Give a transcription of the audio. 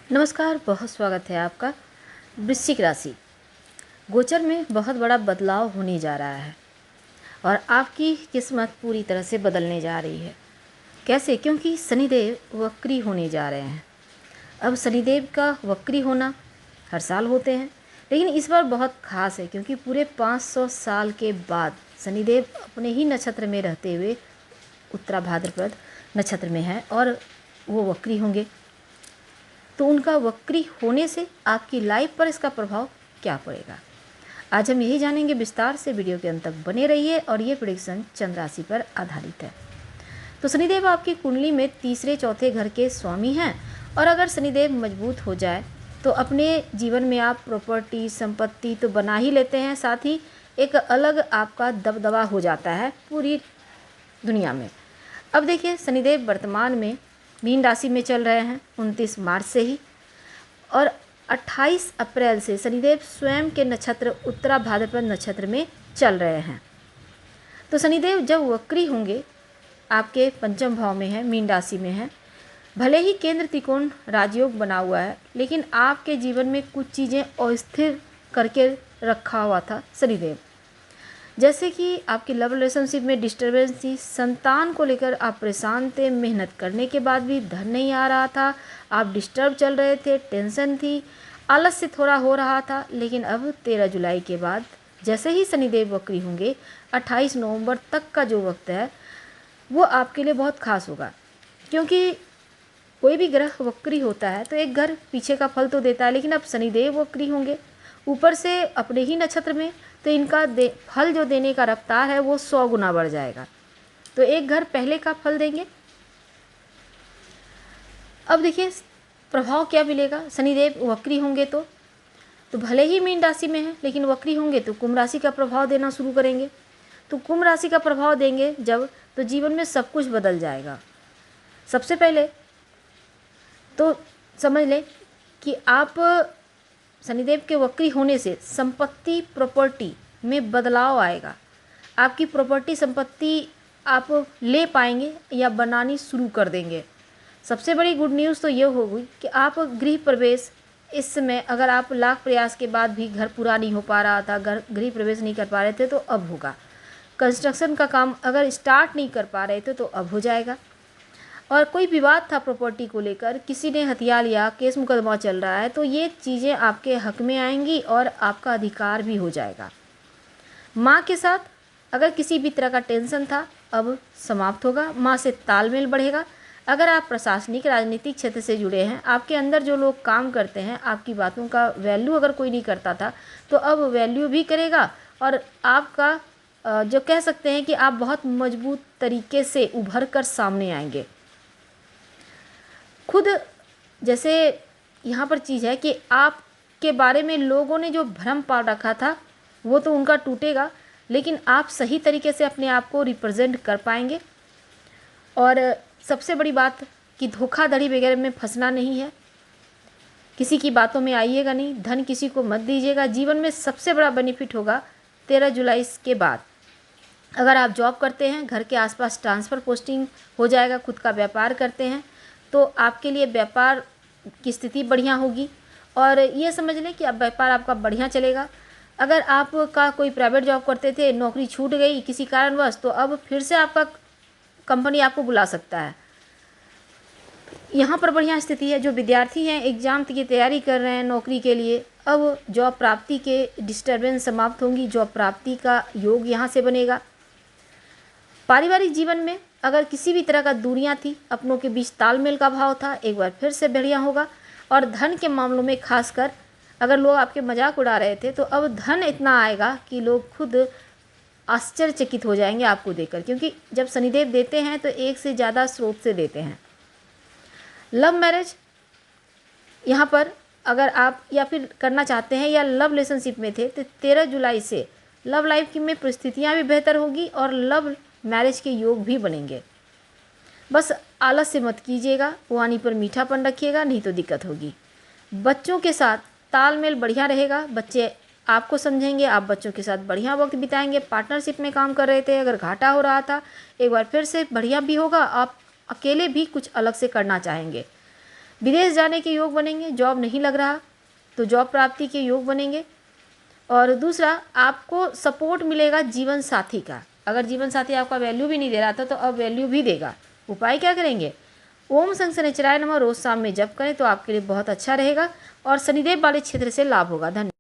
नमस्कार, बहुत स्वागत है आपका। वृश्चिक राशि गोचर में बहुत बड़ा बदलाव होने जा रहा है और आपकी किस्मत पूरी तरह से बदलने जा रही है। कैसे? क्योंकि शनिदेव वक्री होने जा रहे हैं। अब शनिदेव का वक्री होना हर साल होते हैं, लेकिन इस बार बहुत खास है क्योंकि पूरे 500 साल के बाद शनिदेव अपने ही नक्षत्र में रहते हुए उत्तरा भाद्रपद नक्षत्र में है और वो वक्री होंगे। तो उनका वक्री होने से आपकी लाइफ पर इसका प्रभाव क्या पड़ेगा, आज हम यही जानेंगे विस्तार से। वीडियो के अंत तक बने रहिए और ये प्रेडिक्शन चंद्र राशि पर आधारित है। तो शनिदेव आपकी कुंडली में तीसरे चौथे घर के स्वामी हैं और अगर शनिदेव मजबूत हो जाए तो अपने जीवन में आप प्रॉपर्टी संपत्ति तो बना ही लेते हैं, साथ ही एक अलग आपका दबदबा हो जाता है पूरी दुनिया में। अब देखिए, शनिदेव वर्तमान में मीन राशि में चल रहे हैं 29 मार्च से ही, और 28 अप्रैल से शनिदेव स्वयं के नक्षत्र उत्तरा भाद्रपद नक्षत्र में चल रहे हैं। तो शनिदेव जब वक्री होंगे आपके पंचम भाव में है, मीन राशि में है। भले ही केंद्र त्रिकोण राजयोग बना हुआ है, लेकिन आपके जीवन में कुछ चीज़ें अस्थिर करके रखा हुआ था शनिदेव। जैसे कि आपकी लव रिलेशनशिप में डिस्टर्बेंस थी, संतान को लेकर आप परेशान थे, मेहनत करने के बाद भी धन नहीं आ रहा था, आप डिस्टर्ब चल रहे थे, टेंशन थी, आलस्य थोड़ा हो रहा था। लेकिन अब 13 जुलाई के बाद जैसे ही शनिदेव वक्री होंगे, 28 नवंबर तक का जो वक्त है वो आपके लिए बहुत खास होगा। क्योंकि कोई भी ग्रह वक्री होता है तो एक घर पीछे का फल तो देता है, लेकिन अब शनिदेव वक्री होंगे ऊपर से अपने ही नक्षत्र में, तो इनका फल जो देने का रफ्तार है वो 100 गुना बढ़ जाएगा। तो एक घर पहले का फल देंगे। अब देखिए प्रभाव क्या मिलेगा। शनिदेव वक्री होंगे तो भले ही मीन राशि में है, लेकिन वक्री होंगे तो कुंभ राशि का प्रभाव देना शुरू करेंगे। तो कुंभ राशि का प्रभाव देंगे जब, तो जीवन में सब कुछ बदल जाएगा। सबसे पहले तो समझ लें कि आप शनिदेव के वक्री होने से संपत्ति प्रॉपर्टी में बदलाव आएगा। आपकी प्रॉपर्टी संपत्ति आप ले पाएंगे या बनानी शुरू कर देंगे। सबसे बड़ी गुड न्यूज़ तो ये होगी कि आप गृह प्रवेश, इस समय अगर आप लाख प्रयास के बाद भी घर पूरा नहीं हो पा रहा था, गृह प्रवेश नहीं कर पा रहे थे, तो अब होगा। कंस्ट्रक्शन का काम अगर स्टार्ट नहीं कर पा रहे थे तो अब हो जाएगा। और कोई विवाद था प्रॉपर्टी को लेकर, किसी ने हथिया लिया, केस मुकदमा चल रहा है, तो ये चीज़ें आपके हक में आएंगी और आपका अधिकार भी हो जाएगा। माँ के साथ अगर किसी भी तरह का टेंशन था अब समाप्त होगा, माँ से तालमेल बढ़ेगा। अगर आप प्रशासनिक राजनीतिक क्षेत्र से जुड़े हैं, आपके अंदर जो लोग काम करते हैं, आपकी बातों का वैल्यू अगर कोई नहीं करता था तो अब वैल्यू भी करेगा और आपका जो कह सकते हैं कि आप बहुत मजबूत तरीके से उभर कर सामने आएंगे। खुद जैसे यहाँ पर चीज़ है कि आपके बारे में लोगों ने जो भ्रम पाल रखा था वो तो उनका टूटेगा, लेकिन आप सही तरीके से अपने आप को रिप्रेजेंट कर पाएंगे। और सबसे बड़ी बात कि धोखाधड़ी वगैरह में फंसना नहीं है, किसी की बातों में आइएगा नहीं, धन किसी को मत दीजिएगा। जीवन में सबसे बड़ा बेनिफिट होगा 13 जुलाई के बाद। अगर आप जॉब करते हैं, घर के आसपास ट्रांसफ़र पोस्टिंग हो जाएगा, खुद का व्यापार करते हैं तो आपके लिए व्यापार की स्थिति बढ़िया होगी और ये समझ लें कि अब व्यापार आपका बढ़िया चलेगा। अगर आपका कोई प्राइवेट जॉब करते थे, नौकरी छूट गई किसी कारणवश, तो अब फिर से आपका कंपनी आपको बुला सकता है। यहाँ पर बढ़िया स्थिति है। जो विद्यार्थी हैं, एग्ज़ाम की तैयारी कर रहे हैं नौकरी के लिए, अब जॉब प्राप्ति के डिस्टर्बेंस समाप्त होंगी, जॉब प्राप्ति का योग यहाँ से बनेगा। पारिवारिक जीवन में अगर किसी भी तरह का दूरियां थी, अपनों के बीच तालमेल का भाव था, एक बार फिर से बढ़िया होगा। और धन के मामलों में खासकर अगर लोग आपके मजाक उड़ा रहे थे तो अब धन इतना आएगा कि लोग खुद आश्चर्यचकित हो जाएंगे आपको देखकर, क्योंकि जब शनिदेव देते हैं तो एक से ज़्यादा स्रोत से देते हैं। लव मैरिज यहाँ पर अगर आप या फिर करना चाहते हैं या लव रिलेशनशिप में थे तो 13 जुलाई से लव लाइफ की में परिस्थितियाँ भी बेहतर होगी और लव मैरिज के योग भी बनेंगे। बस आलस्य मत कीजिएगा, वाणी पर मीठापन रखिएगा, नहीं तो दिक्कत होगी। बच्चों के साथ तालमेल बढ़िया रहेगा, बच्चे आपको समझेंगे, आप बच्चों के साथ बढ़िया वक्त बिताएंगे। पार्टनरशिप में काम कर रहे थे, अगर घाटा हो रहा था, एक बार फिर से बढ़िया भी होगा। आप अकेले भी कुछ अलग से करना चाहेंगे। विदेश जाने के योग बनेंगे, जॉब नहीं लग रहा तो जॉब प्राप्ति के योग बनेंगे। और दूसरा, आपको सपोर्ट मिलेगा जीवन साथी का। अगर जीवन साथी आपका वैल्यू भी नहीं दे रहा था तो अब वैल्यू भी देगा। उपाय क्या करेंगे? ओम शं शनिचराय नमः रोज शाम में जप करें तो आपके लिए बहुत अच्छा रहेगा और शनिदेव वाले क्षेत्र से लाभ होगा। धन्यवाद।